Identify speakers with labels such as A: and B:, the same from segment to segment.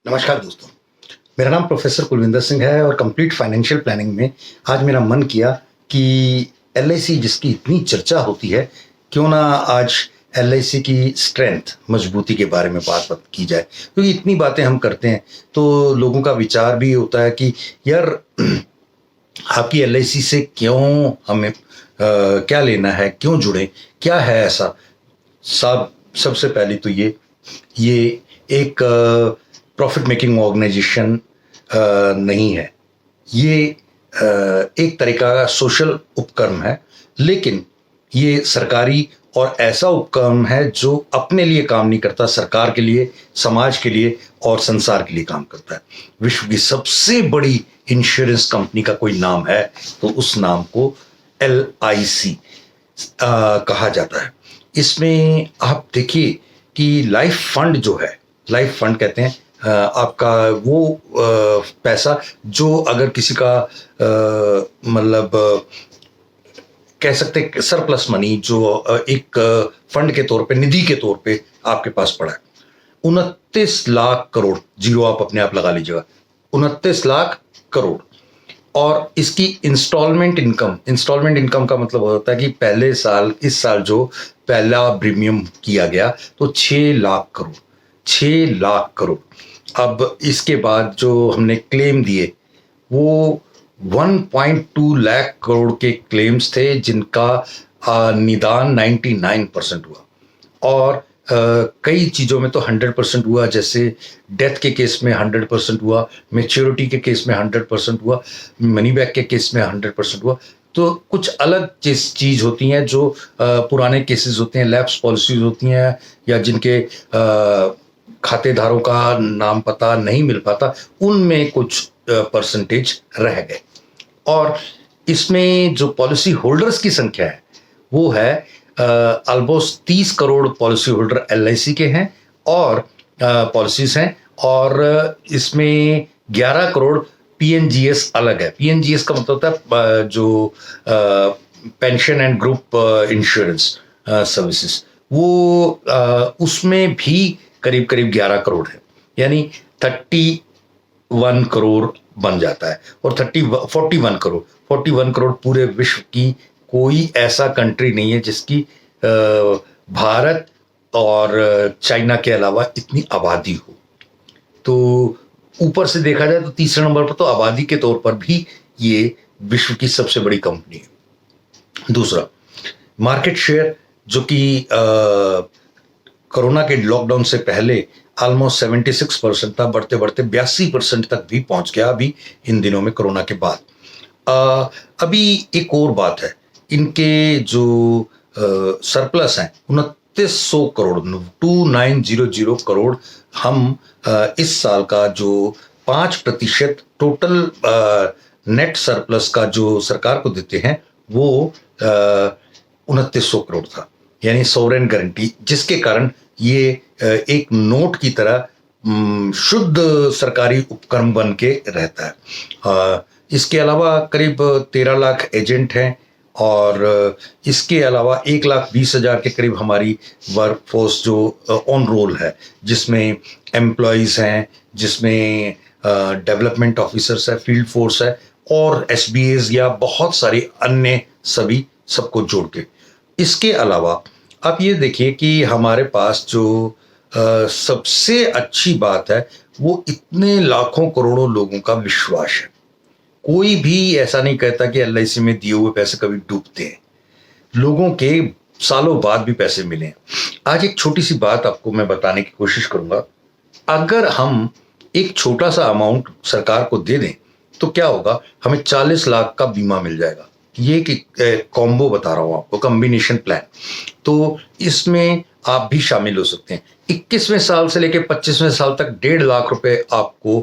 A: नमस्कार दोस्तों। मेरा नाम प्रोफेसर कुलविंदर सिंह है और कंप्लीट फाइनेंशियल प्लानिंग में आज मेरा मन किया कि एलआईसी जिसकी इतनी चर्चा होती है, क्यों ना आज एलआईसी की स्ट्रेंथ, मजबूती के बारे में बात की जाए। क्योंकि इतनी बातें हम करते हैं तो लोगों का विचार भी होता है कि यार आपकी एलआईसी से क्यों हमें क्या लेना है, क्यों जुड़े, क्या है ऐसा। सब सबसे पहले तो ये एक प्रॉफिट मेकिंग ऑर्गेनाइजेशन नहीं है। ये एक तरीका का सोशल उपक्रम है, लेकिन ये सरकारी और ऐसा उपक्रम है जो अपने लिए काम नहीं करता, सरकार के लिए, समाज के लिए और संसार के लिए काम करता है। विश्व की सबसे बड़ी इंश्योरेंस कंपनी का कोई नाम है तो उस नाम को एलआईसी कहा जाता है। इसमें आप देखिए कि लाइफ फंड जो है, लाइफ फंड कहते हैं आपका वो पैसा जो अगर किसी का मतलब कह सकते हैं सरप्लस मनी जो एक फंड के तौर पे, निधि के तौर पे आपके पास पड़ा है। 29 लाख करोड़, जीरो आप अपने आप लगा लीजिएगा, 29 लाख करोड़। और इसकी इंस्टॉलमेंट इनकम का मतलब होता है कि पहले साल, इस साल जो पहला प्रीमियम किया गया तो 6 लाख करोड़, 6 लाख करोड़। अब इसके बाद जो हमने क्लेम दिए वो 1.2 लाख करोड़ के क्लेम्स थे, जिनका निदान 99% हुआ। और कई चीज़ों में तो 100% हुआ, जैसे डेथ के केस में 100% हुआ, मेच्योरिटी के केस में 100% हुआ, मनी बैक के केस में 100% हुआ। तो कुछ अलग चीज़ होती हैं जो पुराने केसेस होते हैं, लैप्स पॉलिसीज होती हैं, या जिनके खातेदारों का नाम पता नहीं मिल पाता, उनमें कुछ परसेंटेज रह गए। और इसमें जो पॉलिसी होल्डर्स की संख्या है वो है almost 30 crore policy holder LIC के हैं और पॉलिसीज हैं। और इसमें 11 करोड़ पीएनजीएस अलग है। पीएनजीएस का मतलब होता है जो pension and group insurance services, वो उसमें भी करीब करीब 11 करोड़ है, यानी 31 करोड़ बन जाता है। और 41 करोड़ पूरे विश्व की कोई ऐसा कंट्री नहीं है जिसकी भारत और चाइना के अलावा इतनी आबादी हो। तो ऊपर से देखा जाए तो तीसरे नंबर पर तो आबादी के तौर पर भी ये विश्व की सबसे बड़ी कंपनी है। दूसरा, मार्केट शेयर जो कि कोरोना के लॉकडाउन से पहले ऑलमोस्ट 76% था, बढ़ते बढ़ते 82% तक भी पहुंच गया अभी इन दिनों में कोरोना के बाद। अभी एक और बात है, इनके जो सरप्लस हैं 2900 करोड़, 2900 करोड़ हम इस साल का जो 5% टोटल नेट सरप्लस का जो सरकार को देते हैं वो 2900 करोड़ था, यानी सॉवरेन गारंटी, जिसके कारण ये एक नोट की तरह शुद्ध सरकारी उपक्रम बन के रहता है। इसके अलावा करीब 13 लाख एजेंट हैं और इसके अलावा 1,20,000 के करीब हमारी वर्कफोर्स जो ऑन रोल है, जिसमें एम्प्लॉयज़ हैं, जिसमें डेवलपमेंट ऑफिसर्स है, फील्ड फोर्स है और एसबीएज या बहुत सारी अन्य सभी, सबको जोड़ के। इसके अलावा आप ये देखिए कि हमारे पास जो सबसे अच्छी बात है वो इतने लाखों करोड़ों लोगों का विश्वास है। कोई भी ऐसा नहीं कहता कि एलआईसी में दिए हुए पैसे कभी डूबते हैं। लोगों के सालों बाद भी पैसे मिले हैं। आज एक छोटी सी बात आपको मैं बताने की कोशिश करूंगा। अगर हम एक छोटा सा अमाउंट सरकार को दे दें तो क्या होगा, हमें 40 लाख का बीमा मिल जाएगा। ये कि कॉम्बो बता रहा हूं आपको, कॉम्बिनेशन प्लान। तो इसमें आप भी शामिल हो सकते हैं। 21वें साल से लेकर 25वें साल तक 1.5 लाख रुपए आपको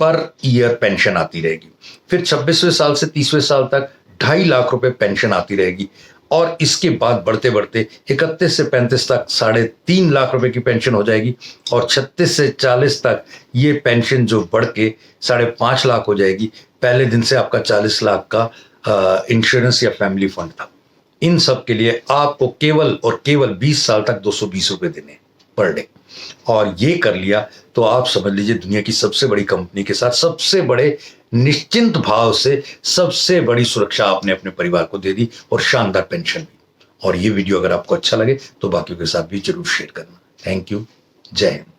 A: पर ईयर पेंशन आती रहेगी। फिर 26वें साल से 30वें साल तक 2.5 लाख रुपए पेंशन आती रहेगी। और इसके बाद बढ़ते बढ़ते 31 से 35 तक 3.5 लाख रुपए की पेंशन हो जाएगी। और 36 से 40 तक ये पेंशन जो बढ़ के 5.5 लाख हो जाएगी। पहले दिन से आपका 40 लाख का इंश्योरेंस या फैमिली फंड था। इन सब के लिए आपको केवल और केवल 20 साल तक 220 रुपए देने। पर डे, और ये कर लिया तो आप समझ लीजिए दुनिया की सबसे बड़ी कंपनी के साथ सबसे बड़े निश्चिंत भाव से सबसे बड़ी सुरक्षा आपने अपने परिवार को दे दी, और शानदार पेंशन भी। और ये वीडियो अगर आपको अच्छा लगे तो बाकियों के साथ भी जरूर शेयर करना। Thank you. जय हिंद।